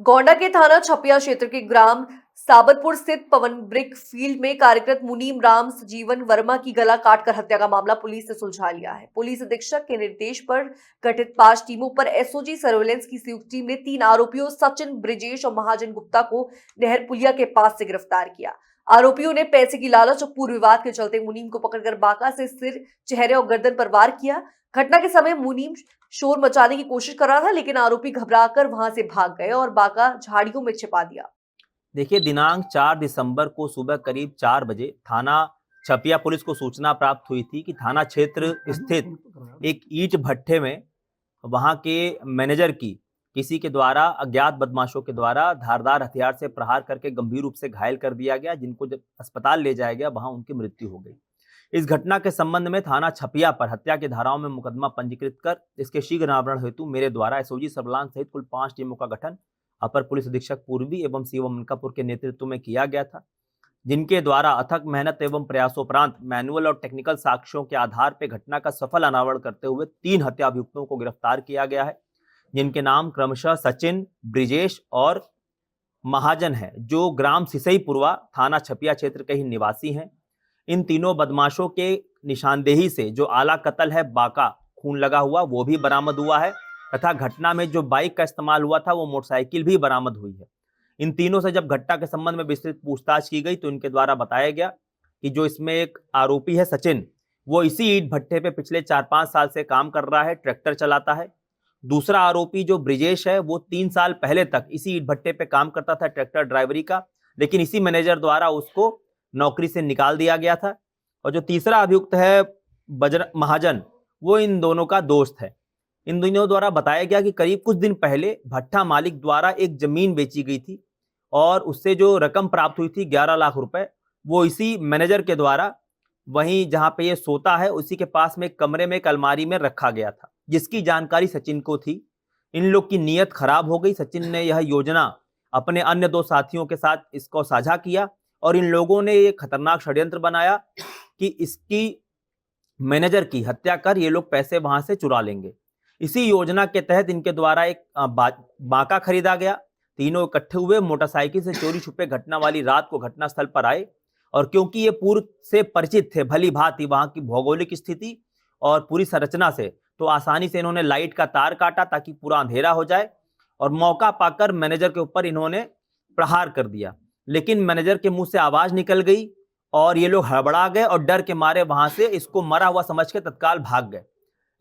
गोंडा के थाना छपिया क्षेत्र के ग्राम साबतपुर स्थित पवन ब्रिक फील्ड में कार्यरत मुनीम राम सजीवन वर्मा की गला काटकर हत्या का मामला पुलिस ने सुलझा लिया है। पुलिस अधीक्षक के निर्देश पर गठित 5 टीमों पर एसओजी सर्वेलेंस की संयुक्त टीम ने 3 आरोपियों सचिन, ब्रिजेश और महाजन गुप्ता को नहर पुलिया के पास से गिरफ्तार किया। आरोपियों ने पैसे की लालच और पूर्व विवाद के चलते मुनीम को पकड़कर बांका से सिर, चेहरे और गर्दन पर वार किया। घटना के समय मुनीम शोर मचाने की कोशिश कर रहा था, लेकिन आरोपी घबराकर वहां से भाग गए और बांका झाड़ियों में छिपा दिया। देखिए, दिनांक 4 दिसंबर को सुबह करीब 4 बजे थाना छपिया पुलिस को सूचना प्राप्त हुई थी कि थाना क्षेत्र स्थित एक ईंट भट्ठे में वहां के मैनेजर की किसी के द्वारा अज्ञात बदमाशों के द्वारा धारदार हथियार से प्रहार करके गंभीर रूप से घायल कर दिया गया, जिनको जब अस्पताल ले जाया गया वहां उनकी मृत्यु हो गई। इस घटना के संबंध में थाना छपिया पर हत्या की धाराओं में मुकदमा पंजीकृत कर इसके शीघ्र निवारण हेतु मेरे द्वारा एसओजी सर्विलांस सहित कुल 5 टीमों का गठन अपर पुलिस अधीक्षक पूर्वी एवं सीओ मनकापुर के नेतृत्व में किया गया था, जिनके द्वारा अथक मेहनत एवं प्रयासोपरांत मैनुअल और टेक्निकल साक्ष्यों के आधार पर घटना का सफल अनावरण करते हुए 3 हत्या अभियुक्तों को गिरफ्तार किया गया है, जिनके नाम क्रमशः सचिन, ब्रिजेश और महाजन है, जो ग्राम सिसईपुरवा थाना छपिया क्षेत्र के ही निवासी हैं। इन तीनों बदमाशों के निशानदेही से जो आला कत्ल है, बाका खून लगा हुआ, वो भी बरामद हुआ है तथा घटना में जो बाइक का इस्तेमाल हुआ था वो मोटरसाइकिल भी बरामद हुई है। इन तीनों से जब घटना के संबंध में विस्तृत पूछताछ की गई तो इनके द्वारा बताया गया कि जो इसमें एक आरोपी है सचिन, वो इसी ईंट भट्ठे पे पिछले 4-5 साल से काम कर रहा है, ट्रैक्टर चलाता है। दूसरा आरोपी जो ब्रिजेश है वो 3 साल पहले तक इसी ईंट भट्ठे पे काम करता था, ट्रैक्टर ड्राइवरी का, लेकिन इसी मैनेजर द्वारा उसको नौकरी से निकाल दिया गया था। और जो तीसरा अभियुक्त है महाजन, वो इन दोनों का दोस्त है। इन दोनों द्वारा बताया गया कि करीब कुछ दिन पहले भट्ठा मालिक द्वारा एक जमीन बेची गई थी और उससे जो रकम प्राप्त हुई थी 11 लाख रुपए, वो इसी मैनेजर के द्वारा वहीं जहां पे ये सोता है उसी के पास में एक कमरे में एक अलमारी में रखा गया था, जिसकी जानकारी सचिन को थी। इन लोग की नीयत खराब हो गई। सचिन ने यह योजना अपने अन्य 2 साथियों के साथ इसको साझा किया और इन लोगों ने ये खतरनाक षड्यंत्र बनाया कि इसकी मैनेजर की हत्या कर ये लोग पैसे वहां से चुरा लेंगे। इसी योजना के तहत इनके द्वारा एक बांका खरीदा गया। तीनों इकट्ठे हुए मोटरसाइकिल से चोरी छुपे घटना वाली रात को घटनास्थल पर आए और क्योंकि ये पूर्व से परिचित थे भली भांति वहां की भौगोलिक स्थिति और पूरी संरचना से, तो आसानी से इन्होंने लाइट का तार काटा ताकि पूरा अंधेरा हो जाए और मौका पाकर मैनेजर के ऊपर इन्होंने प्रहार कर दिया। लेकिन मैनेजर के मुंह से आवाज निकल गई और ये लोग हड़बड़ा गए और डर के मारे वहां से इसको मरा हुआ समझ के तत्काल भाग गए।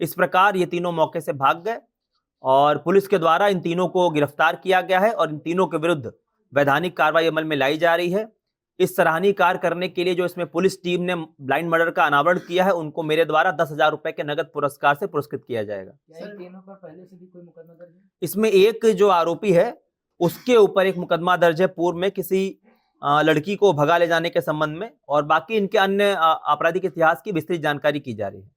इस प्रकार ये तीनों मौके से भाग गए और पुलिस के द्वारा इन तीनों को गिरफ्तार किया गया है और इन तीनों के विरुद्ध वैधानिक कार्रवाई अमल में लाई जा रही है। इस सराहनीय कार्य करने के लिए जो इसमें पुलिस टीम ने ब्लाइंड मर्डर का अनावरण किया है, उनको मेरे द्वारा 10,000 रुपए के नगद पुरस्कार से पुरस्कृत किया जाएगा। तीनों पर पहले से भी कोई मुकदमा दर्ज है? इसमें एक जो आरोपी है उसके ऊपर एक मुकदमा दर्ज है पूर्व में किसी लड़की को भगा ले जाने के संबंध में, और बाकी इनके अन्य आपराधिक इतिहास की विस्तृत जानकारी की जा रही है।